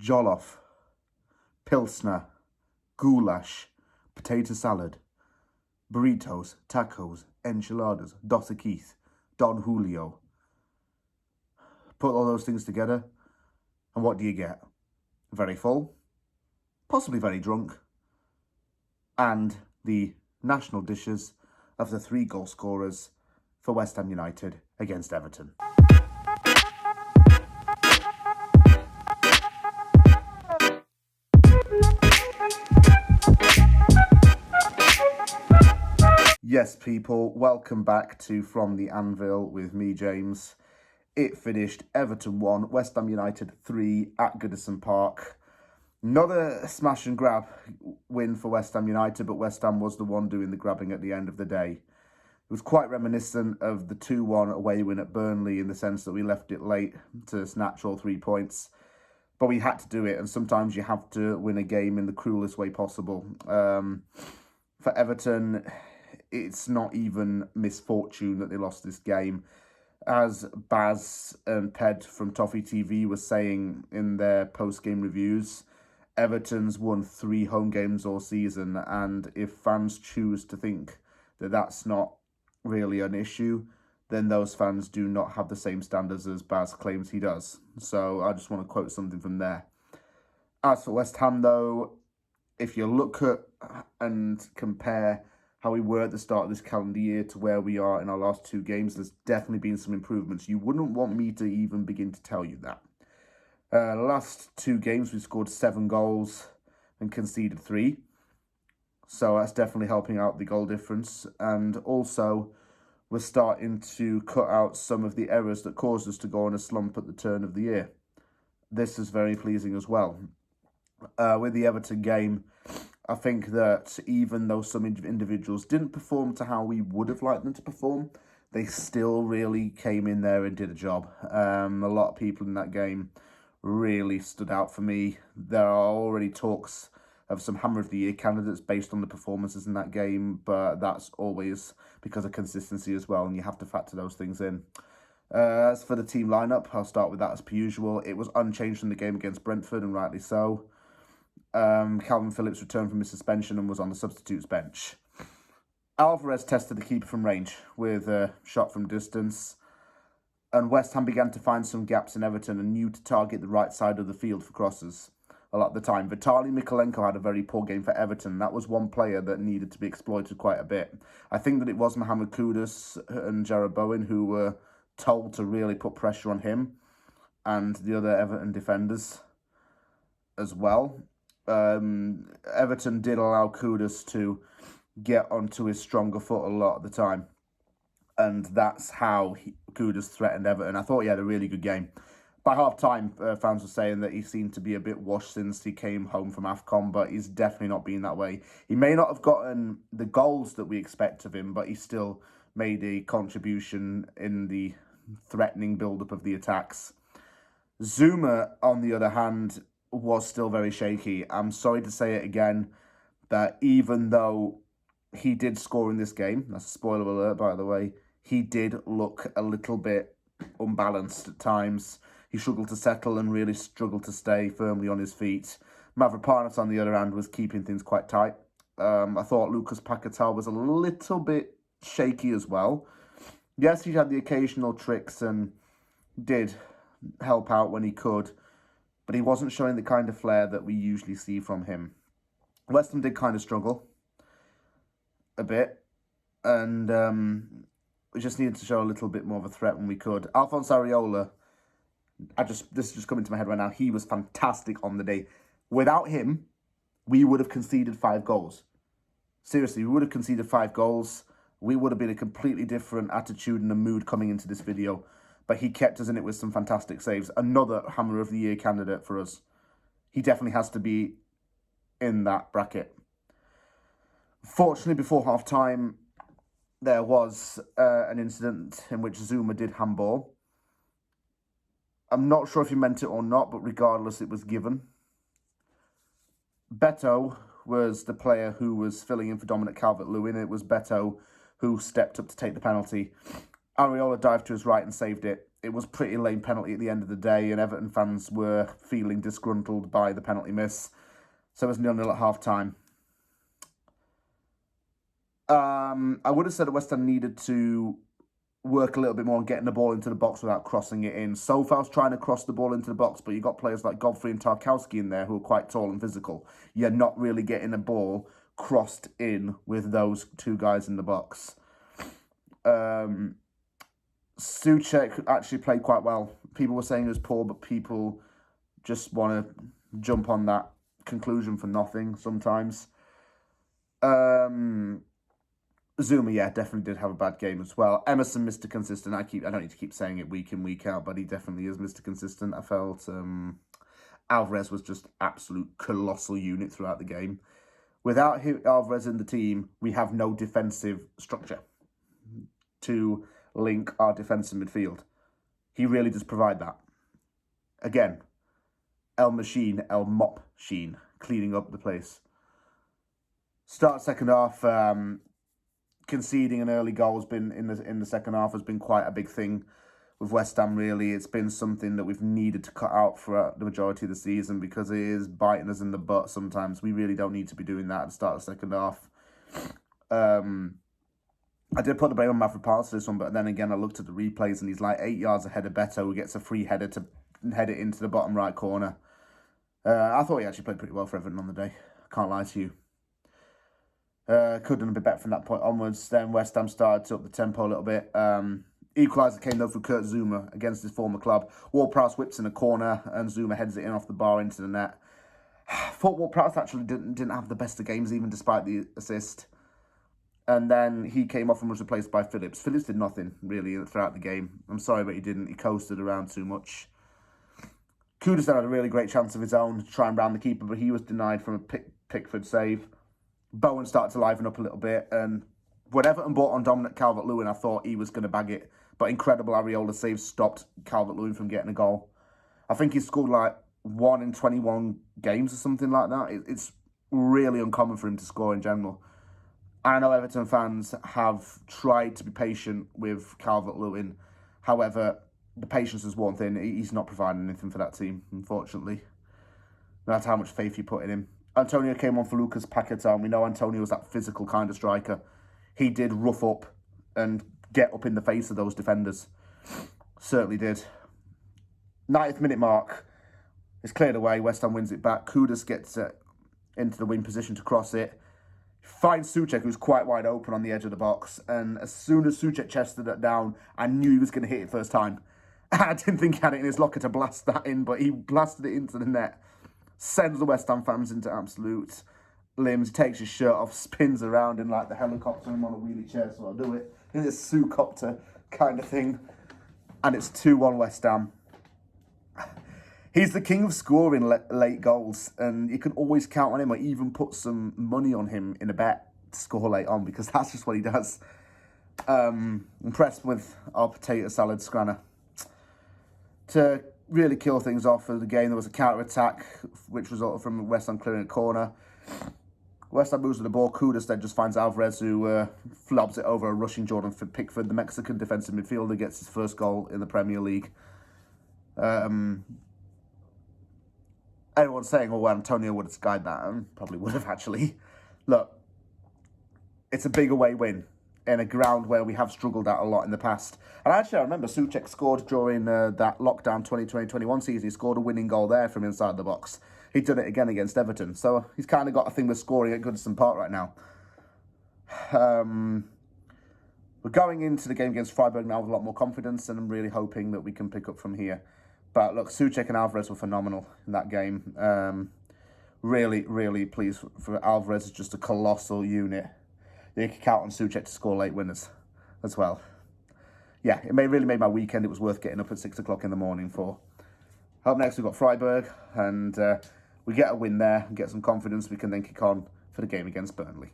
jollof, pilsner, goulash, potato salad, burritos, tacos, enchiladas, Dos Equis, Don Julio. Put all those things together, and what do you get? Very full, possibly very drunk, and the national dishes of the 3 goal scorers for West Ham United against Everton. Yes, people, welcome back to From the Anvil with me, James. It finished Everton 1, West Ham United 3 at Goodison Park. Not a smash and grab win for West Ham United, but West Ham was the one doing the grabbing at the end of the day. It was quite reminiscent of the 2-1 away win at Burnley in the sense that we left it late to snatch all 3 points. But we had to do it, and sometimes you have to win a game in the cruelest way possible. For Everton, it's not even misfortune that they lost this game. As Baz and Ped from Toffee TV were saying in their post-game reviews, Everton's won 3 home games all season, and if fans choose to think that that's not really an issue, then those fans do not have the same standards as Baz claims he does. So I just want to quote something from there. As for West Ham, though, if you look at and compare how we were at the start of this calendar year to where we are in our last 2 games, there's definitely been some improvements. You wouldn't want me to even begin to tell you that. Last 2 games, we scored 7 goals and conceded 3. So that's definitely helping out the goal difference. And also, we're starting to cut out some of the errors that caused us to go on a slump at the turn of the year. This is very pleasing as well. With the Everton game, I think that even though some individuals didn't perform to how we would have liked them to perform, they still really came in there and did a job. A lot of people in that game really stood out for me. There are already talks of some Hammer of the Year candidates based on the performances in that game, but that's always because of consistency as well, and you have to factor those things in. As for the team lineup, I'll start with that as per usual. It was unchanged from the game against Brentford, and rightly so. Calvin Phillips returned from his suspension and was on the substitutes bench. Alvarez tested the keeper from range with a shot from distance, and West Ham began to find some gaps in Everton and knew to target the right side of the field for crosses a lot of the time. Vitaly Mykolenko had a very poor game for Everton. That was one player that needed to be exploited quite a bit. I think that it was Mohamed Kudus and Jarrod Bowen who were told to really put pressure on him and the other Everton defenders as well. Everton did allow Kudus to get onto his stronger foot a lot of the time, and that's how Kudus threatened Everton. I thought he had a really good game. By half-time, fans were saying that he seemed to be a bit washed since he came home from AFCON, but he's definitely not been that way. He may not have gotten the goals that we expect of him, but he still made a contribution in the threatening build-up of the attacks. Zuma, on the other hand, was still very shaky. I'm sorry to say it again, that even though he did score in this game, that's a spoiler alert, by the way, he did look a little bit unbalanced at times. He struggled to settle and really struggled to stay firmly on his feet. Mavropanos, on the other hand, was keeping things quite tight. I thought Lucas Paquetá was a little bit shaky as well. Yes, he had the occasional tricks and did help out when he could, but he wasn't showing the kind of flair that we usually see from him. West Ham did kind of struggle a bit, and we just needed to show a little bit more of a threat when we could. Alphonse Areola, this is just coming to my head right now, he was fantastic on the day. Without him, we would have conceded 5 goals. Seriously, we would have conceded 5 goals. We would have been a completely different attitude and a mood coming into this video. But he kept us in it with some fantastic saves. Another Hammer of the Year candidate for us. He definitely has to be in that bracket. Fortunately, before half-time, there was an incident in which Zuma did handball. I'm not sure if he meant it or not, but regardless, it was given. Beto was the player who was filling in for Dominic Calvert-Lewin. It was Beto who stepped up to take the penalty. Areola dived to his right and saved it. it was pretty lame penalty at the end of the day, and Everton fans were feeling disgruntled by the penalty miss. So it was 0-0 at half-time. I would have said that West Ham needed to work a little bit more on getting the ball into the box without crossing it in. So far's trying to cross the ball into the box, but you've got players like Godfrey and Tarkowski in there who are quite tall and physical. You're not really getting the ball crossed in with those two guys in the box. Souček actually played quite well. People were saying he was poor, but people just want to jump on that conclusion for nothing sometimes. Zuma, yeah, definitely did have a bad game as well. Emerson, Mr. Consistent. I don't need to keep saying it week in, week out, but he definitely is Mr. Consistent. I felt Alvarez was just absolute colossal unit throughout the game. Without Alvarez in the team, we have no defensive structure to link our defensive midfield. He really does provide that. Again, El Mop Sheen, cleaning up the place. Start second half, conceding an early goal has been in the second half has been quite a big thing with West Ham. Really, it's been something that we've needed to cut out for the majority of the season because it is biting us in the butt sometimes. We really don't need to be doing that at the start of the second half. I did put the blame on Maverick Parks for this one, but then again, I looked at the replays and he's like 8 yards ahead of Beto, who gets a free header to head it into the bottom right corner. I thought he actually played pretty well for Everton on the day. Can't lie to you. Could have done a bit better from that point onwards. Then West Ham started to up the tempo a little bit. Equaliser came though for Kurt Zuma against his former club. Ward-Prowse whips in a corner and Zuma heads it in off the bar into the net. Thought Ward-Prowse actually didn't have the best of games even despite the assist. And then he came off and was replaced by Phillips. Phillips did nothing really throughout the game. I'm sorry, but he didn't. He coasted around too much. Kudus had a really great chance of his own to try and round the keeper, but he was denied from a Pickford save. Bowen started to liven up a little bit, and when Everton brought on Dominic Calvert-Lewin, I thought he was going to bag it. But incredible Areola save stopped Calvert-Lewin from getting a goal. I think he scored like 1 in 21 games or something like that. It's really uncommon for him to score in general. I know Everton fans have tried to be patient with Calvert-Lewin. However, the patience is one thing. He's not providing anything for that team, unfortunately. No matter how much faith you put in him. Antonio came on for Lucas Paquetá, and we know Antonio was that physical kind of striker. He did rough up and get up in the face of those defenders. Certainly did. 90th minute mark. It's cleared away. West Ham wins it back. Kudus gets into the wing position to cross it. Finds Souček, who's quite wide open on the edge of the box. And as soon as Souček chested it down, I knew he was going to hit it first time. I didn't think he had it in his locker to blast that in, but he blasted it into the net. Sends the West Ham fans into absolute limbs. Takes his shirt off, spins around in like the helicopter and on a wheelie chair, so I'll do it. In this Soucopter kind of thing. And it's 2-1 West Ham. He's the king of scoring late goals, and you can always count on him or even put some money on him in a bet to score late on because that's just what he does. Impressed with our potato salad scranner. To really kill things off for the game, there was a counter-attack which resulted from West Ham clearing a corner. West Ham moves with the ball. Kudus then just finds Alvarez, who flobs it over a rushing Jordan Pickford. The Mexican defensive midfielder gets his first goal in the Premier League. Everyone's saying, oh, well, Antonio would have skied that, and probably would have actually. Look, it's a big away win in a ground where we have struggled at a lot in the past. And actually, I remember Souček scored during that lockdown 2020-21 season. He scored a winning goal there from inside the box. He'd done it again against Everton. So he's kind of got a thing with scoring at Goodison Park right now. We're going into the game against Freiburg now with a lot more confidence, and I'm really hoping that we can pick up from here. But look, Souček and Alvarez were phenomenal in that game. Really, really pleased for Alvarez. Is just a colossal unit. You can count on Souček to score late winners as well. Yeah, it really made my weekend. It was worth getting up at 6 o'clock in the morning for. Up next, we've got Freiburg, and we get a win there and get some confidence. We can then kick on for the game against Burnley.